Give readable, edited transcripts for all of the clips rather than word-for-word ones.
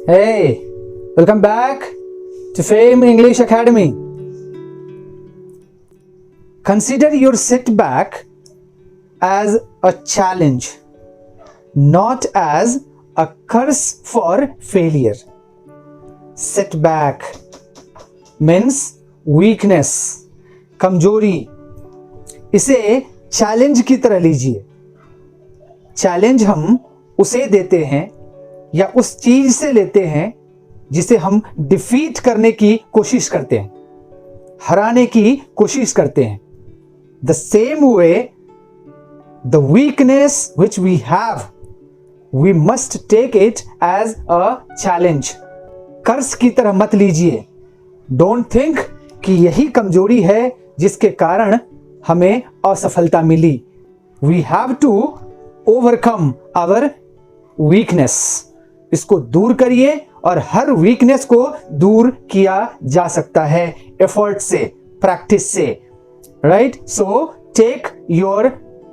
Hey, welcome back to Fame English Academy. Consider your setback as a challenge, not as a curse for failure. Setback means weakness, कमजोरी. इसे challenge की तरह लीजिए. Challenge हम उसे देते हैं या उस चीज से लेते हैं जिसे हम डिफीट करने की कोशिश करते हैं, हराने की कोशिश करते हैं. The same way the weakness which we have, we must take it as a challenge. कर्ज की तरह मत लीजिए. डोंट थिंक कि यही कमजोरी है जिसके कारण हमें असफलता मिली. We have to overcome our weakness. इसको दूर करिए और हर वीकनेस को दूर किया जा सकता है एफर्ट से, प्रैक्टिस से. Right? So take your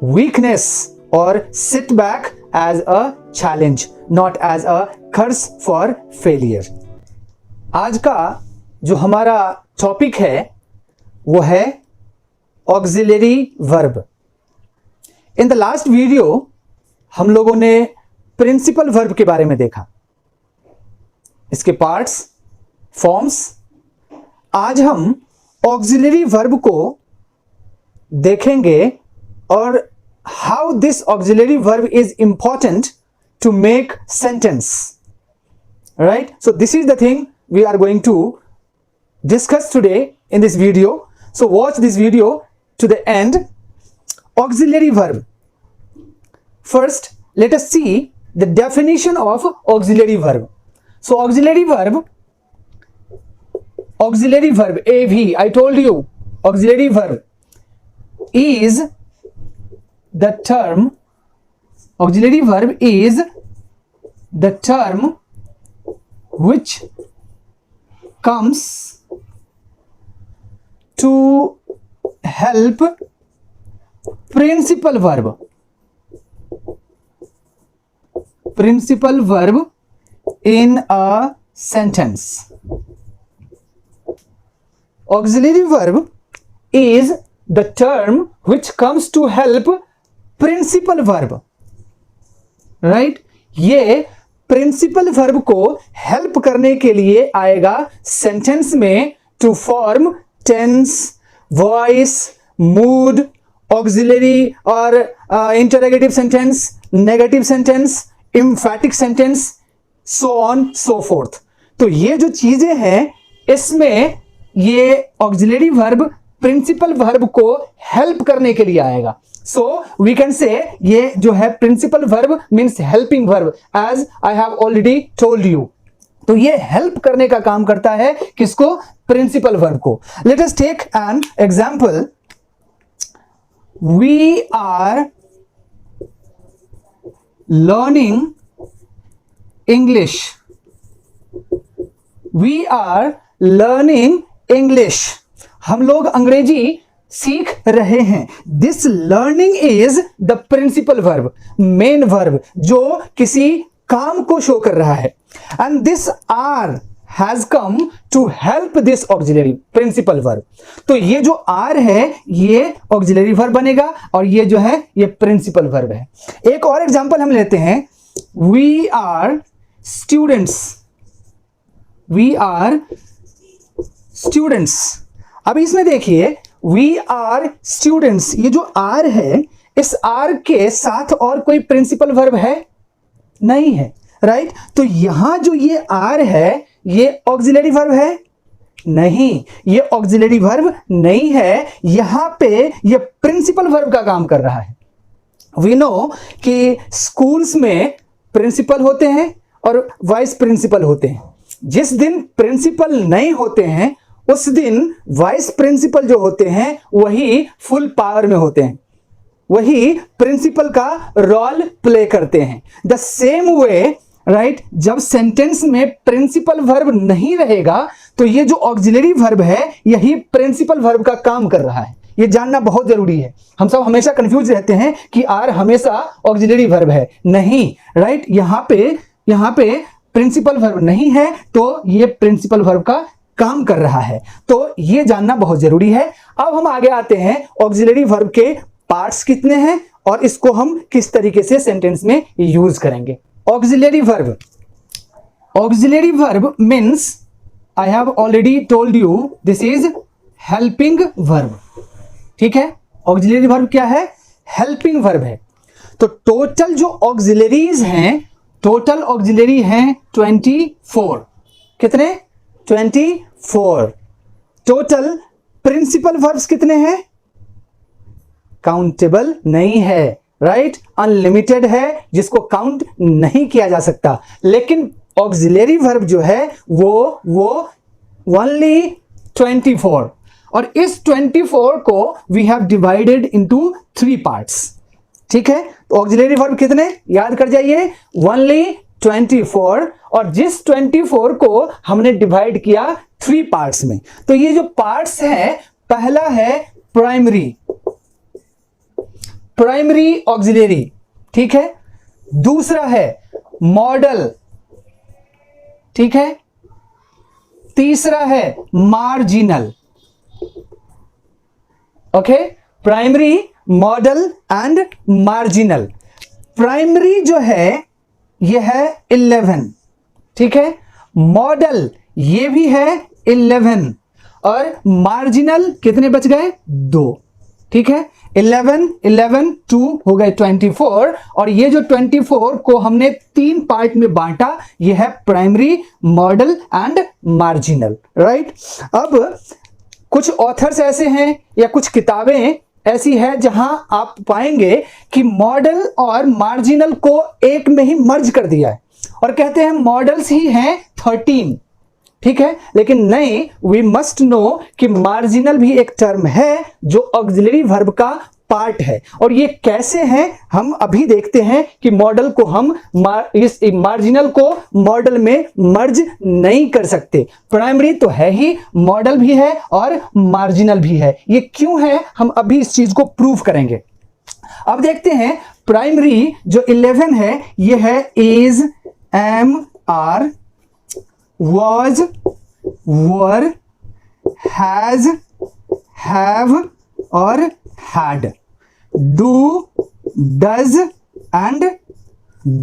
weakness और sit back as a challenge, not as a curse for failure. आज का जो हमारा टॉपिक है वो है auxiliary verb. In the last video हम लोगों ने प्रिंसिपल वर्ब के बारे में देखा, इसके पार्ट्स, फॉर्म्स. आज हम ऑक्सिलरी वर्ब को देखेंगे और how this auxiliary verb is important to make sentence. Right? So this is the thing we are going to discuss today in this video. So watch this video to the end. Auxiliary verb. First, let us see the definition of auxiliary verb. So auxiliary verb, AV, I told you, auxiliary verb is the term, auxiliary verb is the term which comes to help principal verb in a sentence. Auxiliary verb is the term which comes to help principal verb. Right? ये principal verb को help करने के लिए आएगा sentence में to form tense, voice, mood, auxiliary और interrogative sentence, negative sentence, emphatic sentence, so on so forth. तो ये जो चीजें हैं इसमें ये ऑक्सिलरी वर्ब प्रिंसिपल वर्ब को हेल्प करने के लिए आएगा. सो वी कैन से ये जो है principal verb means helping verb, as I have already told you. तो ये हेल्प करने का काम करता है किसको? प्रिंसिपल वर्ब को. Let us take an example. We are learning English. We are learning English. हम लोग अंग्रेजी सीख रहे हैं. This learning is the principal verb, main verb जो किसी काम को शो कर रहा है. And this are has come to help this auxiliary principal verb. तो ये जो आर है ये ऑक्सिलरी वर्ब बनेगा और ये जो है ये प्रिंसिपल वर्ब है. एक और एग्जांपल हम लेते हैं. We are students. We are students. अब इसमें देखिए वी आर स्टूडेंट्स, ये जो आर है इस आर के साथ और कोई प्रिंसिपल वर्ब है? नहीं है. राइट? तो यहां जो ये आर है ये ऑक्सिलरी वर्ब है? नहीं, ये ऑक्सिलरी वर्ब नहीं है. यहां पे ये प्रिंसिपल वर्ब का काम कर रहा है. वी नो कि स्कूल्स में प्रिंसिपल होते हैं और वाइस प्रिंसिपल होते हैं. जिस दिन प्रिंसिपल नहीं होते हैं उस दिन वाइस प्रिंसिपल जो होते हैं वही फुल पावर में होते हैं, वही प्रिंसिपल का रोल प्ले करते हैं. द सेम वे, राइट, जब सेंटेंस में प्रिंसिपल वर्ब नहीं रहेगा तो ये जो ऑक्सिलरी वर्ब है यही प्रिंसिपल वर्ब का काम कर रहा है. ये जानना बहुत जरूरी है. हम सब हमेशा कंफ्यूज रहते हैं कि आर हमेशा ऑक्सिलरी वर्ब है. नहीं, राइट? यहां पे प्रिंसिपल वर्ब नहीं है तो ये प्रिंसिपल वर्ब का काम कर रहा है। तो ये जानना बहुत जरूरी है। अब हम आगे आते हैं, ऑक्सिलरी वर्ब के पार्ट्स कितने हैं और इसको हम किस तरीके से सेंटेंस में यूज करेंगे। Auxiliary verb, auxiliary verb means, I have already told you, this is helping verb. ठीक है, ऑक्सिलरी वर्ब क्या है? हेल्पिंग वर्ब है। तो टोटल जो ऑक्सिलरीज हैं, टोटल ऑक्सिलरी हैं 24। कितने? 24। टोटल प्रिंसिपल वर्ब्स कितने हैं? काउंटेबल नहीं है, राइट? अनलिमिटेड है, जिसको काउंट नहीं किया जा सकता। लेकिन ऑक्सिलरी वर्ब जो है वो ओनली 24। और इस 24 को we have divided into 3 parts. ठीक है, तो ऑक्सिलरी वर्ब कितने? याद कर जाइए, ओनली 24। और जिस 24 को हमने डिवाइड किया 3 पार्ट्स में। तो ये जो पार्ट्स हैं, पहला है प्राइमरी, प्राइमरी ऑक्सिलरी। ठीक है, दूसरा है मॉडल। ठीक है, तीसरा है marginal. Okay, primary, model and marginal. Primary जो है ये है 11। ठीक है, मॉडल ये भी है 11 और मार्जिनल कितने बच गए? 2। ठीक है, 11 11 2 हो गए 24। और ये जो 24 को हमने 3 पार्ट में बांटा, ये है primary, model and marginal, right? अब कुछ ऑथर्स ऐसे हैं या कुछ किताबें ऐसी है जहां आप पाएंगे कि मॉडल और मार्जिनल को एक में ही मर्ज कर दिया है और कहते हैं मॉडल्स ही हैं 13। ठीक है, लेकिन नहीं, वी मस्ट नो कि मार्जिनल भी एक टर्म है जो ऑक्सिलरी वर्ब का पार्ट है। और ये कैसे हैं हम अभी देखते हैं कि मॉडल को हम इस मार्जिनल को मॉडल में मर्ज नहीं कर सकते। प्राइमरी तो है ही, मॉडल भी है और मार्जिनल भी है। ये क्यों है, हम अभी इस चीज को प्रूव करेंगे। अब देखते हैं, प्राइमरी जो 11 है ये है is, am, are, was, were, has, have और had, do, does and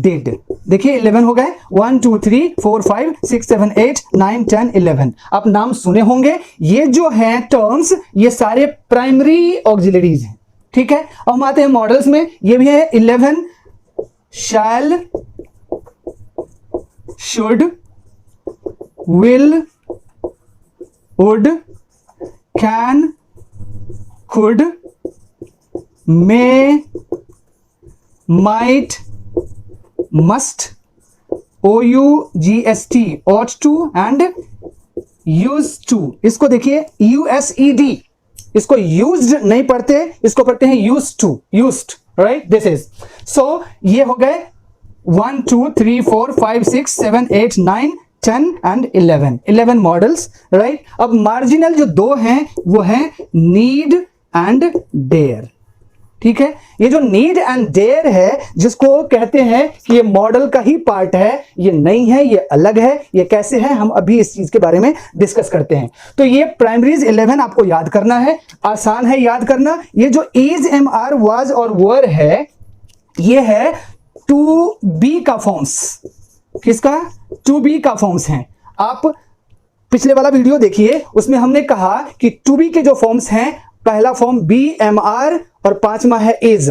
did। देखिए 11 हो गए, 1 2 3 4 5 6 7 8 9 10 11। आप नाम सुने होंगे, ये जो है टर्म्स ये सारे प्राइमरी ऑक्सिलरीज हैं। ठीक है, अब हम आते हैं मॉडल्स में। ये भी है 11, shall, should, will, would, can, could, may, might, must, OUGST, ought to and used to। इसको देखिए USED, इसको used नहीं पढ़ते, इसको पढ़ते हैं used to, used, right? This is so ये हो गए 1 2 3 4 5 6 7 8 9 10 and 11 मॉडल्स, राइट? अब मार्जिनल जो 2 हैं वो है नीड एंड डेयर। ठीक है, ये जो नीड एंड डेयर है, जिसको कहते हैं कि ये मॉडल का ही पार्ट है, ये नहीं है, ये अलग है। ये कैसे है, हम अभी इस चीज के बारे में डिस्कस करते हैं। तो ये प्राइमरीज 11 आपको याद करना है, आसान है याद करना। ये जो इज, एम, आर, वाज और वर है, ये है टू बी का फॉर्म्स। किसका? टू बी का फॉर्म्स हैं। आप पिछले वाला वीडियो देखिए, उसमें हमने कहा कि टू बी के जो फॉर्म्स हैं, पहला फॉर्म बी, एम, आर और 5वां है इज,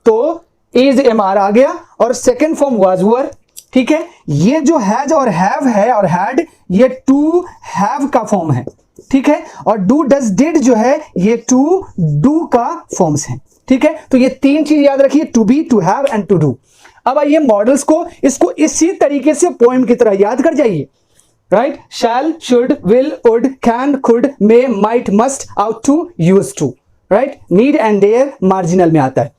तो इज, एम, आर आ गया। और सेकंड फॉर्म वाज, वर। ठीक है, ये जो हैज और हैव है और हैड, ये टू हैव का फॉर्म है। ठीक है, और डू, डज, डिड जो है ये टू डू का फॉर्म्स हैं। ठीक है, तो ये 3 चीज याद रखिए, to be, to have and to do. अब आइए मॉडल्स को, इसको इसी तरीके से पोएम की तरह याद कर जाइए, right? Shall, should, will, would, can, could, may, might, must, ought to, use to, right? Need and dare marginal में आता है।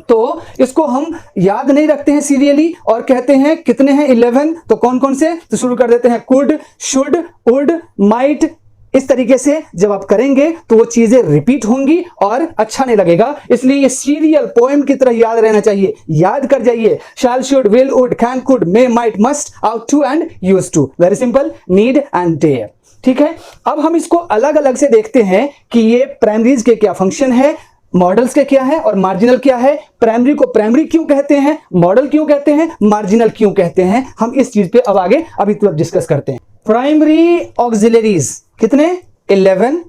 तो इसको हम याद नहीं रखते हैं सीरियली और कहते हैं कितने हैं 11, तो कौन कौन से? तो शुरू कर देते हैं कुड, शुड, वुड, माइट, इस तरीके से जब आप करेंगे तो वो चीजें रिपीट होंगी और अच्छा नहीं लगेगा, इसलिए ये सीरियल पोएम की तरह याद रहना चाहिए। याद कर जाइए, shall, should, will, would, can, could, may, might, must, ought to and use to. Very simple, need and dare. ठीक है, अब हम इसको अलग अलग से देखते हैं कि ये प्राइमरीज के क्या फंक्शन है, मॉडल्स के क्या है और मार्जिनल क्या है। प्राइमरी को प्राइमरी क्यों कहते हैं, मॉडल क्यों कहते हैं, मार्जिनल क्यों कहते हैं, हम इस चीज पे अब आगे अभी तो डिस्कस करते हैं। प्राइमरी ऑक्सिलरीज कितने, 11,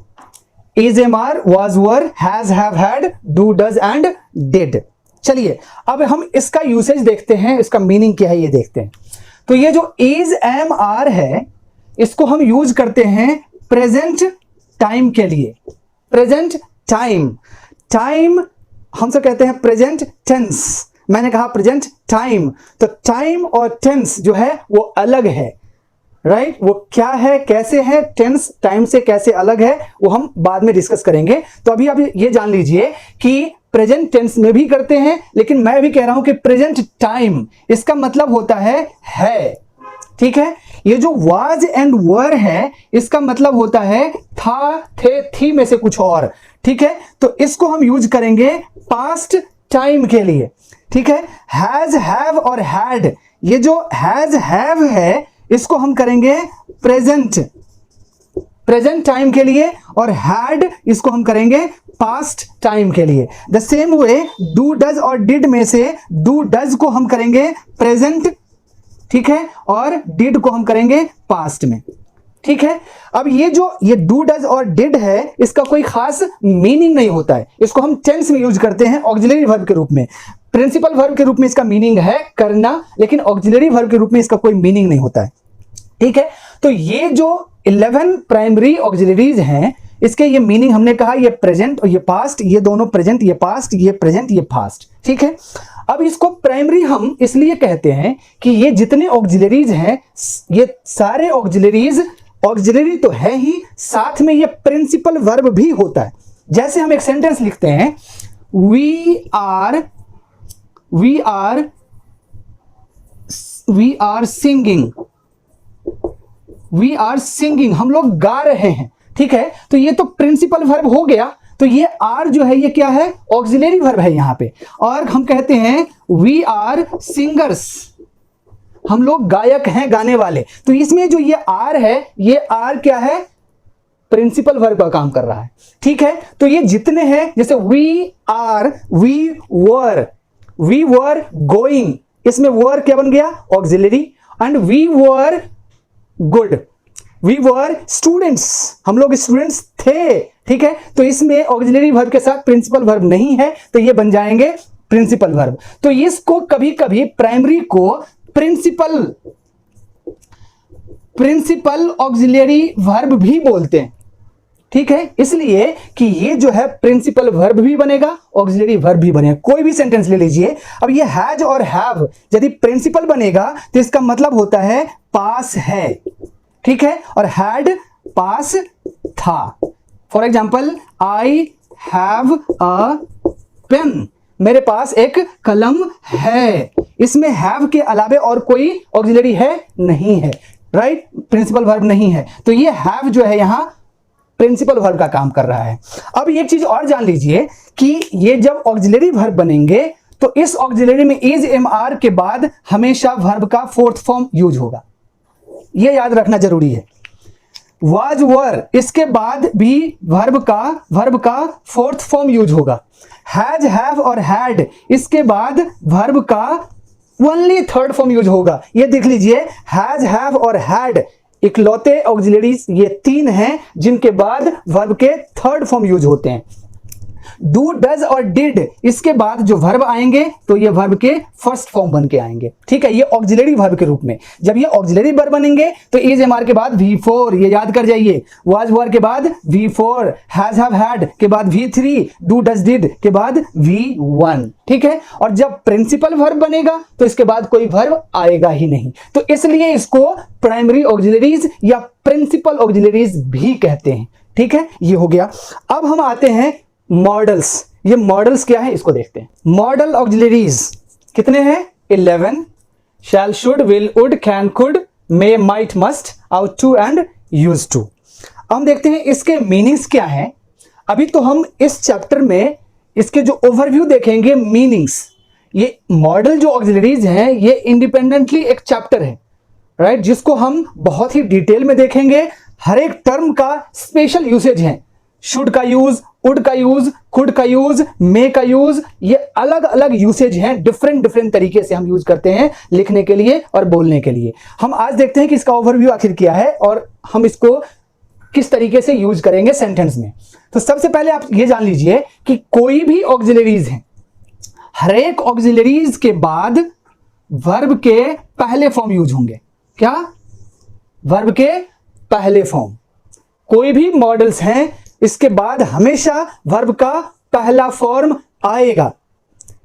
is, am, are, was, were, has, have, had, do, does and did. चलिए अब हम इसका यूसेज देखते हैं, इसका मीनिंग क्या है ये देखते हैं। तो ये जो इज, एम, आर है, इसको हम यूज करते हैं प्रेजेंट टाइम के लिए। प्रेजेंट टाइम, टाइम हम सब कहते हैं प्रेजेंट टेंस, मैंने कहा प्रेजेंट टाइम, तो टाइम और टेंस जो है वो अलग है, राइट? वो क्या है, कैसे है, टेंस टाइम से कैसे अलग है, वो हम बाद में डिस्कस करेंगे। तो अभी आप ये जान लीजिए कि प्रेजेंट टेंस में भी करते हैं, लेकिन मैं भी कह रहा हूं कि प्रेजेंट टाइम इसका मतलब होता है। ठीक है, ये जो वाज एंड वर है इसका मतलब होता है था, थे, थी में से कुछ और। ठीक है, तो इसको हम यूज करेंगे पास्ट टाइम के लिए। ठीक है, हैज, हैव और हैड, ये जो हैज, हैव है इसको हम करेंगे प्रेजेंट टाइम के लिए, और हैड इसको हम करेंगे पास्ट टाइम के लिए। The same way do, does और डिड में से डू, डज को हम करेंगे प्रेजेंट, ठीक है, और डिड को हम करेंगे पास्ट में। ठीक है, अब ये डू, डज और डिड है इसका कोई खास मीनिंग नहीं होता है, इसको हम टेंस में यूज करते हैं ऑक्सिलरी वर्ब के रूप में। प्रिंसिपल वर्ब के रूप में इसका मीनिंग है करना, लेकिन ऑक्सिलरी वर्ब के रूप में इसका कोई मीनिंग नहीं होता है। ठीक है, तो ये जो 11 प्राइमरी ऑक्सिलरीज हैं इसके ये मीनिंग हमने कहा, ये प्रेजेंट और ये पास्ट, ये दोनों प्रेजेंट, ये पास्ट, ये प्रेजेंट, ये पास्ट। ठीक है, अब इसको प्राइमरी हम इसलिए कहते हैं कि ये जितने ऑक्सिलरीज हैं ये सारे ऑक्सिलरी तो है ही, साथ में ये प्रिंसिपल वर्ब भी होता है। जैसे हम एक सेंटेंस लिखते हैं, वी आर सिंगिंग, हम लोग गा रहे हैं। ठीक है, तो ये तो प्रिंसिपल वर्ब हो गया, तो ये आर जो है ये क्या है, ऑक्सिलरी वर्ब है यहां पे। और हम कहते हैं वी आर सिंगर्स, हम लोग गायक हैं, गाने वाले। तो इसमें जो ये आर है, ये आर क्या है, प्रिंसिपल वर्ब का काम कर रहा है। ठीक है, तो ये जितने हैं, जैसे वी वर गोइंग, इसमें वर क्या बन गया, auxiliary. And we were good, we were students, हम लोग स्टूडेंट्स थे। ठीक है, तो इसमें ऑक्सिलरी वर्ब के साथ प्रिंसिपल वर्ब नहीं है, तो ये बन जाएंगे प्रिंसिपल वर्ब। तो इसको कभी कभी प्राइमरी को प्रिंसिपल ऑक्सिलरी वर्ब भी बोलते हैं। ठीक है, इसलिए कि ये जो है प्रिंसिपल वर्ब भी बनेगा, ऑक्सिलरी वर्ब भी बनेगा। कोई भी सेंटेंस ले लीजिए, अब ये हैज और हैव यदि प्रिंसिपल बनेगा तो इसका मतलब होता है पास है। ठीक है, और हैड पास था। For example, I have a pen, मेरे पास एक कलम है। इसमें हैव के अलावे और कोई ऑक्सिलरी है नहीं है, राइट? प्रिंसिपल वर्ब नहीं है, तो ये हैव जो है यहां प्रिंसिपल वर्ब का काम कर रहा है। अब एक चीज और जान लीजिए कि ये जब ऑक्सिलरी वर्ब बनेंगे तो इस ऑक्सिलरी में इज, एम, आर के बाद हमेशा वर्ब का फोर्थ फॉर्म यूज होगा, ये याद रखना जरूरी है। वाज, वर, इसके बाद भी वर्ब का फोर्थ फॉर्म यूज होगा। हैज, हैव और हैड, इसके बाद वर्ब का ओनली थर्ड फॉर्म यूज होगा। ये देख लीजिए, हैज, हैव और हैड इकलौते ऑक्सिलरीज ये तीन हैं जिनके बाद वर्ब के थर्ड फॉर्म यूज होते हैं। डू, डज और डिड, इसके बाद जो वर्ब आएंगे तो ये वर्ब के फर्स्ट फॉर्म बन के आएंगे। ठीक है, ये ऑक्सिलरी वर्ब के रूप में। जब ये ऑक्सिलरी वर्ब बनेंगे तो इज, एम, आर के बाद V4, ये याद कर जाइए। वाज, वर के बाद V4, हैज, हैव, हैड के बाद V3, डू, डज, डिड के बाद V1। ठीक है, और जब प्रिंसिपल वर्ब बनेगा तो इसके बाद कोई वर्ब आएगा ही नहीं, तो इसलिए इसको प्राइमरी ऑक्सिलरीज या प्रिंसिपल ऑक्सिलरीज भी कहते हैं। ठीक है, ये हो गया। अब हम आते हैं मॉडल्स। ये मॉडल्स क्या है इसको देखते हैं। मॉडल ऑक्सिलरीज कितने हैं, 11, shall, should, will, would, can, could, may, might, must, ought to and use to. हम देखते हैं इसके मीनिंग्स क्या हैं। अभी तो हम इस चैप्टर में इसके जो ओवरव्यू देखेंगे मीनिंग्स। ये मॉडल जो ऑक्सिलरीज हैं ये इंडिपेंडेंटली एक चैप्टर है, राइट, जिसको हम बहुत ही डिटेल में देखेंगे। हर एक टर्म का स्पेशल यूसेज है। शुड का यूज, वुड का यूज, कुड का यूज, मे का यूज, ये अलग अलग यूसेज हैं। डिफरेंट तरीके से हम यूज करते हैं लिखने के लिए और बोलने के लिए। हम आज देखते हैं कि इसका ओवरव्यू आखिर क्या है और हम इसको किस तरीके से यूज करेंगे सेंटेंस में। तो सबसे पहले आप ये जान लीजिए कि कोई भी ऑक्सिलरीज है, हर एक ऑक्सिलरीज के बाद वर्ब के पहले फॉर्म यूज होंगे। क्या? वर्ब के पहले फॉर्म। कोई भी मॉडल्स हैं इसके बाद हमेशा वर्ब का पहला फॉर्म आएगा।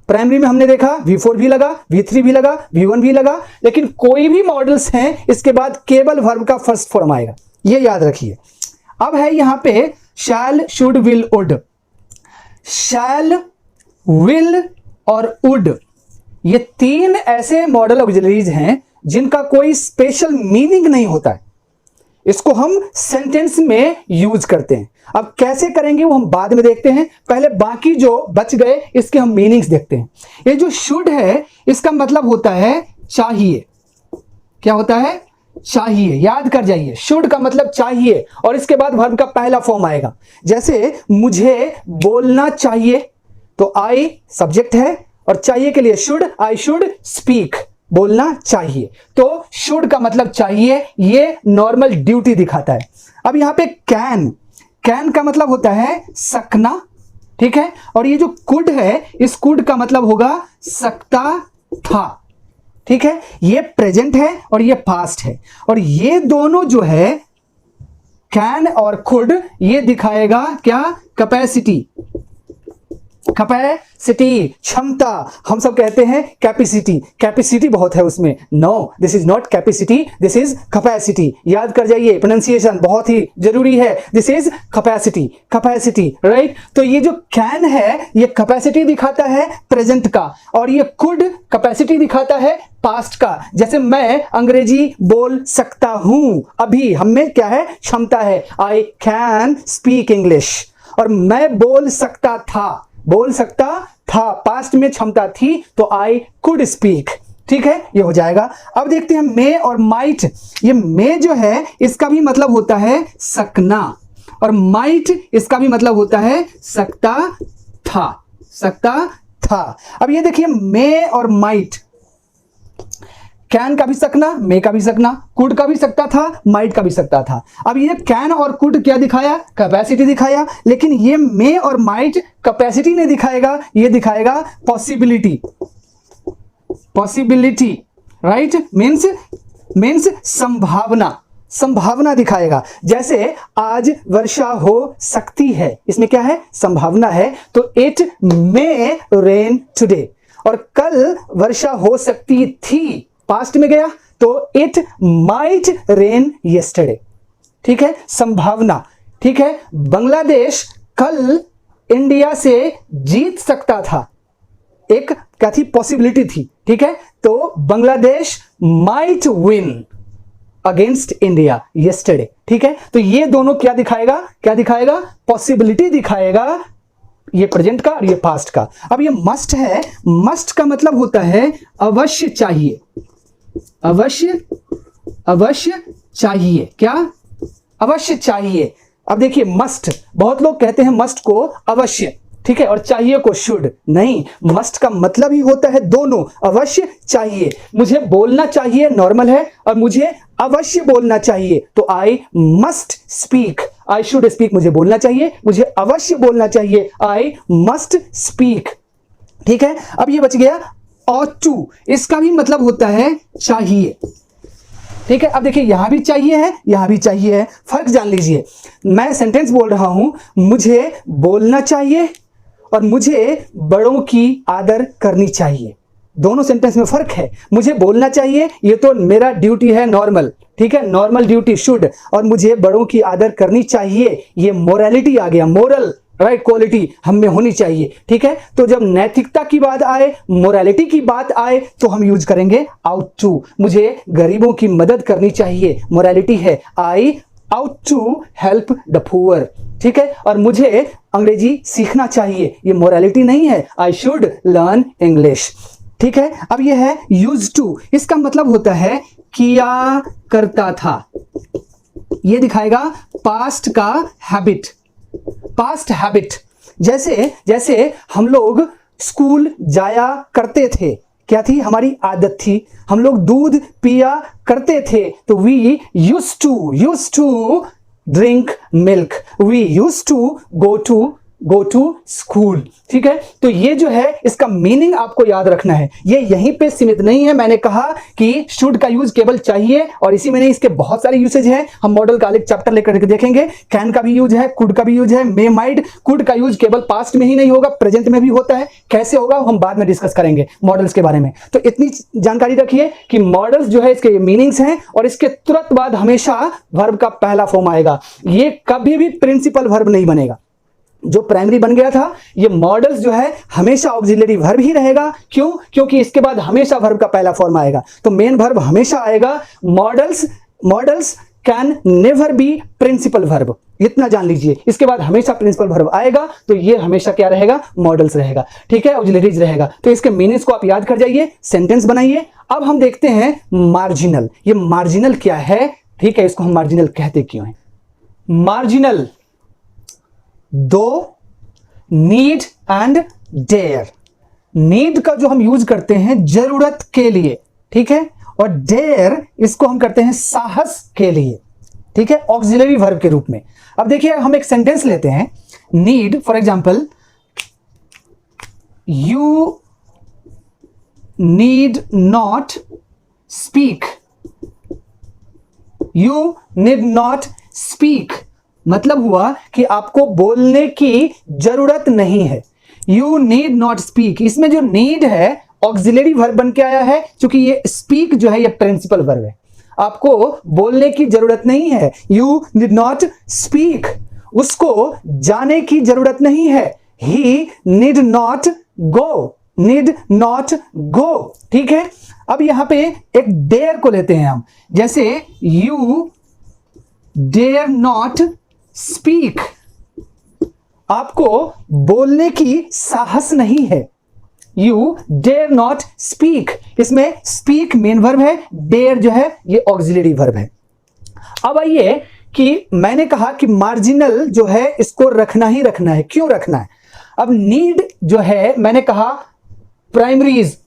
प्राइमरी में हमने देखा V4 भी लगा, V3 भी लगा, V1 भी लगा, लेकिन कोई भी मॉडल्स हैं इसके बाद केवल वर्ब का फर्स्ट फॉर्म आएगा, ये याद रखिए। अब है यहां पे shall, should, will, would. Shall, will और वुड ये तीन ऐसे मॉडल ऑक्सिलरीज हैं जिनका कोई स्पेशल मीनिंग नहीं होता है। इसको हम सेंटेंस में यूज करते हैं। अब कैसे करेंगे वो हम बाद में देखते हैं, पहले बाकी जो बच गए इसके हम मीनिंग्स देखते हैं। ये जो शुड है इसका मतलब होता है चाहिए। क्या होता है? चाहिए। याद कर जाइए, शुड का मतलब चाहिए और इसके बाद वर्ब का पहला फॉर्म आएगा। जैसे मुझे बोलना चाहिए तो आई सब्जेक्ट है और चाहिए के लिए शुड, आई शुड स्पीक, बोलना चाहिए। तो शुड का मतलब चाहिए, ये नॉर्मल ड्यूटी दिखाता है। अब यहां पे कैन, कैन का मतलब होता है सकना, ठीक है, और ये जो कुड है इस कुड का मतलब होगा सकता था, ठीक है। ये प्रेजेंट है और ये पास्ट है और ये दोनों जो है कैन और कुड ये दिखाएगा क्या? कैपेसिटी। कैपेसिटी क्षमता, हम सब कहते हैं कैपेसिटी, कैपेसिटी बहुत है उसमें। No, this is not capacity, this is capacity. याद कर जाइए, प्रोनाउंसिएशन बहुत ही जरूरी है। This is capacity, capacity, right. तो ये जो कैन है ये कैपेसिटी दिखाता है प्रेजेंट का और ये कुड कैपेसिटी दिखाता है पास्ट का। जैसे मैं अंग्रेजी बोल सकता हूं, अभी हम में क्या है? क्षमता है। I can speak English. और मैं बोल सकता था, बोल सकता था, पास्ट में क्षमता थी तो आई कुड स्पीक, ठीक है, ये हो जाएगा। अब देखते हैं मे और माइट। ये मे जो है इसका भी मतलब होता है सकना और माइट इसका भी मतलब होता है सकता था, सकता था। अब ये देखिए मे और माइट, कैन का भी सकना, मे का भी सकना, कुड का भी सकता था, माइट का भी सकता था। अब ये कैन और कुड क्या दिखाया? कैपेसिटी दिखाया, लेकिन ये मे और माइट कैपेसिटी नहीं दिखाएगा, ये दिखाएगा पॉसिबिलिटी। पॉसिबिलिटी, राइट, मीन्स संभावना, संभावना दिखाएगा। जैसे आज वर्षा हो सकती है, इसमें क्या है? संभावना है, तो इट मे रेन टुडे। और कल वर्षा हो सकती थी, पास्ट में गया तो इट माइट रेन यस्टरडे, ठीक है, संभावना, ठीक है। बांग्लादेश कल इंडिया से जीत सकता था, एक क्या थी? पॉसिबिलिटी थी, ठीक है। तो Bangladesh might win against India yesterday, ठीक है। तो ये दोनों क्या दिखाएगा? क्या दिखाएगा? पॉसिबिलिटी दिखाएगा, ये प्रेजेंट का और ये पास्ट का। अब ये मस्ट है, मस्ट का मतलब होता है अवश्य चाहिए, अवश्य, अवश्य चाहिए। क्या? अवश्य चाहिए। अब देखिए मस्ट, बहुत लोग कहते हैं मस्ट को अवश्य, ठीक है, और चाहिए को शुड। नहीं, मस्ट का मतलब ही होता है दोनों, अवश्य चाहिए। मुझे बोलना चाहिए नॉर्मल है और मुझे अवश्य बोलना चाहिए तो I must speak, I should speak, मुझे बोलना चाहिए, मुझे अवश्य बोलना चाहिए, आई मस्ट स्पीक, ठीक है। अब ये बच गया ought to, इसका भी मतलब होता है चाहिए, ठीक है। अब देखिए यहां भी चाहिए है, यहां भी चाहिए है, फर्क जान लीजिए। मैं सेंटेंस बोल रहा हूं, मुझे बोलना चाहिए और मुझे बड़ों की आदर करनी चाहिए। दोनों सेंटेंस में फर्क है। मुझे बोलना चाहिए, ये तो मेरा ड्यूटी है नॉर्मल, ठीक है, नॉर्मल ड्यूटी शुड, और मुझे बड़ों की आदर करनी चाहिए, ये मोरालिटी आ गया, मोरल, राइट, क्वालिटी हम में होनी चाहिए, ठीक है। तो जब नैतिकता की बात आए, मोरालिटी की बात आए तो हम यूज करेंगे आउट टू। मुझे गरीबों की मदद करनी चाहिए, मोरालिटी है, I ought to help the poor, ठीक है। और मुझे अंग्रेजी सीखना चाहिए, ये मोरालिटी नहीं है, आई शुड लर्न इंग्लिश, ठीक है। अब ये है यूज टू, इसका मतलब होता है किया करता था, ये दिखाएगा पास्ट का हैबिट, पास्ट हैबिट। जैसे जैसे हम लोग स्कूल जाया करते थे, क्या थी हमारी आदत थी, हम लोग दूध पिया करते थे, तो we use to drink milk, we use to go to school, ठीक है। तो ये जो है इसका मीनिंग आपको याद रखना है, ये यहीं पे सीमित नहीं है। मैंने कहा कि शुड का यूज केवल चाहिए, और इसी में नहीं, इसके बहुत सारे यूसेज हैं, हम मॉडल का अलग चैप्टर लेकर के देखेंगे। कैन का भी यूज है, कुड का भी यूज है, मे माइट। कुड का यूज केवल पास्ट में ही नहीं होगा, प्रेजेंट में भी होता है, कैसे होगा हम बाद में डिस्कस करेंगे मॉडल्स के बारे में। तो इतनी जानकारी रखिए कि मॉडल्स जो है इसके मीनिंग्स हैं, और इसके तुरंत बाद हमेशा वर्ब का पहला फॉर्म आएगा, ये कभी भी प्रिंसिपल वर्ब नहीं बनेगा। जो प्राइमरी बन गया था, ये मॉडल्स जो है हमेशा ऑक्सिलरी वर्ब ही रहेगा। क्यों? क्योंकि इसके बाद हमेशा वर्ब का पहला फॉर्म आएगा, तो मेन वर्ब हमेशा आएगा। Modals can never be principal verb, इतना जान लीजिए। इसके बाद हमेशा प्रिंसिपल वर्ब आएगा, तो ये हमेशा क्या रहेगा? मॉडल्स रहेगा, ठीक है, ऑक्सिलरीज रहेगा। तो इसके मीनिंग्स को आप याद कर जाइए, सेंटेंस बनाइए। अब हम देखते हैं मार्जिनल। ये मार्जिनल क्या है, ठीक है, इसको हम मार्जिनल कहते क्यों हैं? मार्जिनल, दो, नीड एंड डेयर। नीड का जो हम यूज करते हैं जरूरत के लिए, ठीक है, और डेयर इसको हम करते हैं साहस के लिए, ठीक है, ऑक्सिलरी वर्ब के रूप में। अब देखिए हम एक सेंटेंस लेते हैं, need, for example, you need not speak, you need not speak मतलब हुआ कि आपको बोलने की जरूरत नहीं है। यू नीड नॉट स्पीक, इसमें जो नीड है ऑक्सिलरी वर्ब बन के आया है, क्योंकि ये स्पीक जो है ये प्रिंसिपल वर्ब है। आपको बोलने की जरूरत नहीं है, यू नीड नॉट स्पीक, उसको जाने की जरूरत नहीं है, ही नीड नॉट गो, ठीक है। अब यहां पे एक डेयर को लेते हैं हम, जैसे यू डेयर नॉट स्पीक, आपको बोलने की साहस नहीं है, यू डेयर नॉट स्पीक। इसमें स्पीक मेन वर्ब है, डेयर जो है ये ऑक्सिलरी वर्ब है। अब आइए कि मैंने कहा कि मार्जिनल जो है इसको रखना ही रखना है। क्यों रखना है? अब नीड जो है मैंने कहा प्राइमरीज,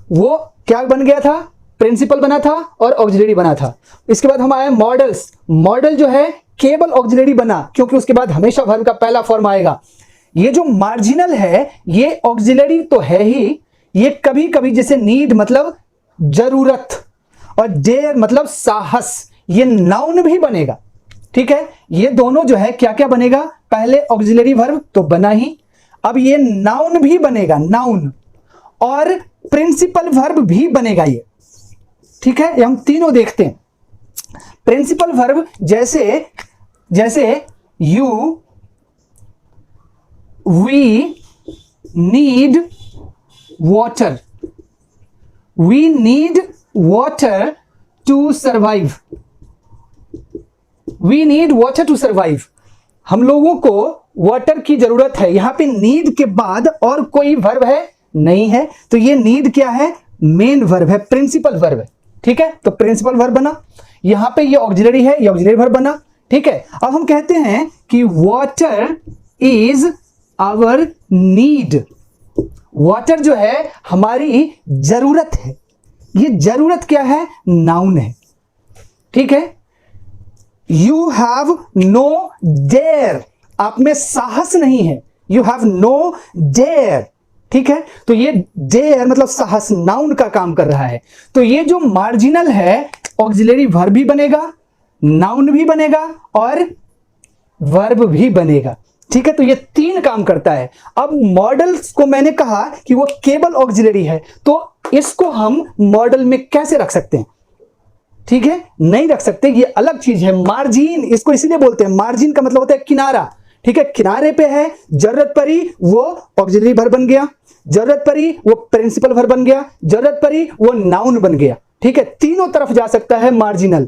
वो क्या बन गया था? प्रिंसिपल बना था और ऑक्सिलरी बना था। इसके बाद हम आए मॉडल्स, मॉडल जो है केवल ऑक्सिलरी बना, क्योंकि उसके बाद हमेशा वर्ब का पहला फॉर्म आएगा। ये जो मार्जिनल है ये ऑक्सिलरी तो है ही, ये कभी कभी जैसे नीड मतलब जरूरत और डेयर मतलब साहस, ये नाउन भी बनेगा, ठीक है। ये दोनों जो है क्या क्या बनेगा? पहले ऑक्सिलरी वर्ब तो बना ही, अब ये नाउन भी बनेगा, नाउन, और प्रिंसिपल वर्ब भी बनेगा ये, ठीक है। ये हम तीनों देखते हैं। प्रिंसिपल वर्ब जैसे you we need water, we need water to survive, we need water to survive, हम लोगों को वाटर की जरूरत है। यहां पे नीड के बाद और कोई वर्ब है नहीं है, तो ये नीड क्या है? मेन वर्ब है, प्रिंसिपल वर्ब है, ठीक है। तो प्रिंसिपल वर्ब बना, यहां पे ये ऑक्सिलरी है, ये ऑक्सिलरी वर्ब बना, ठीक है। अब हम कहते हैं कि water is our need, water जो है हमारी जरूरत है। ये जरूरत क्या है? नाउन है, ठीक है। यू हैव नो डेयर, आप में साहस नहीं है, यू हैव नो डेयर, ठीक है। तो ये डेयर मतलब साहस, नाउन का काम कर रहा है। तो ये जो मार्जिनल है ऑक्सिलरी वर्ब भी बनेगा, नाउन भी बनेगा और वर्ब भी बनेगा, ठीक है। तो ये तीन काम करता है। अब मॉडल्स को मैंने कहा कि वो केवल ऑक्सिलरी है, तो इसको हम मॉडल में कैसे रख सकते हैं? ठीक है, नहीं रख सकते, ये अलग चीज है। मार्जिन इसको इसीलिए बोलते हैं, मार्जिन का मतलब होता है किनारा, ठीक है। किनारे पे है, जरूरत पड़ी वो ऑक्सिलरी वर्ब बन गया, जरूरत पड़ी वो प्रिंसिपल वर्ब बन गया, जरूरत पड़ी वो नाउन बन गया, ठीक है। तीनों तरफ जा सकता है मार्जिनल।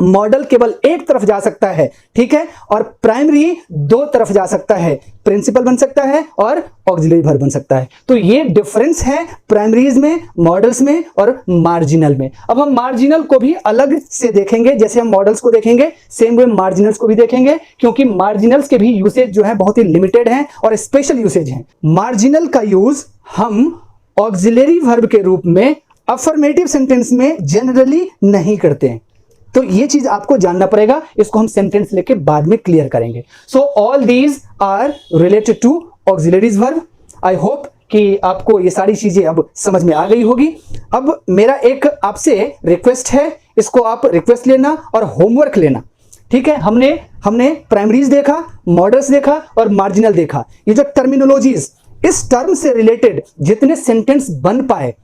मॉडल केवल एक तरफ जा सकता है, ठीक है, और प्राइमरी दो तरफ जा सकता है, प्रिंसिपल बन सकता है और ऑक्सिलरी वर्ब बन सकता है। तो ये डिफरेंस है प्राइमरीज में, मॉडल्स में और मार्जिनल में। अब हम मार्जिनल को भी अलग से देखेंगे, जैसे हम मॉडल्स को देखेंगे सेम वे मार्जिनल्स को भी देखेंगे, क्योंकि मार्जिनल्स के भी यूसेज जो है बहुत ही लिमिटेड हैं और स्पेशल यूसेज हैं। मार्जिनल का यूज हम ऑक्सिलरी वर्ब के रूप में अफर्मेटिव सेंटेंस में जनरली नहीं करते हैं। तो ये चीज आपको जानना पड़ेगा, इसको हम सेंटेंस लेके बाद में क्लियर करेंगे। So all these are related to auxiliaries verb. I hope कि आपको ये सारी चीजें अब समझ में आ गई होगी। अब मेरा एक आपसे रिक्वेस्ट है, इसको आप रिक्वेस्ट लेना और होमवर्क लेना, ठीक है। हमने प्राइमरीज देखा, मॉडल्स देखा और मार्जिनल देखा। ये जो टर्मिनोलॉजीज, इस टर्म से रिलेटेड जितने सेंटेंस बन पाए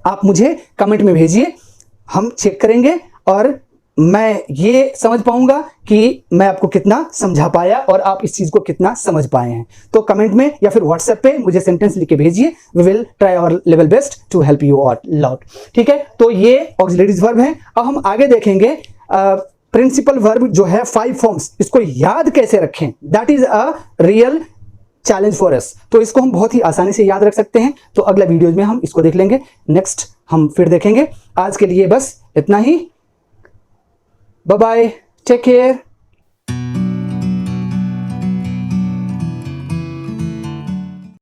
आप मुझे कमेंट में भेजिए, हम चेक करेंगे और मैं ये समझ पाऊंगा कि मैं आपको कितना समझा पाया और आप इस चीज को कितना समझ पाए हैं। तो कमेंट में या फिर व्हाट्सएप पे मुझे सेंटेंस लिख के भेजिए। We will try our level best to help you out lot, ठीक है। तो ये ऑक्सिलरीज वर्ब है। अब हम आगे देखेंगे प्रिंसिपल वर्ब जो है 5 फॉर्म्स, इसको याद कैसे रखें, that is a real challenge for us. तो इसको हम बहुत ही आसानी से याद रख सकते हैं। तो अगला वीडियोज में हम इसको देख लेंगे, नेक्स्ट हम फिर देखेंगे। आज के लिए बस इतना ही। Bye bye, take care.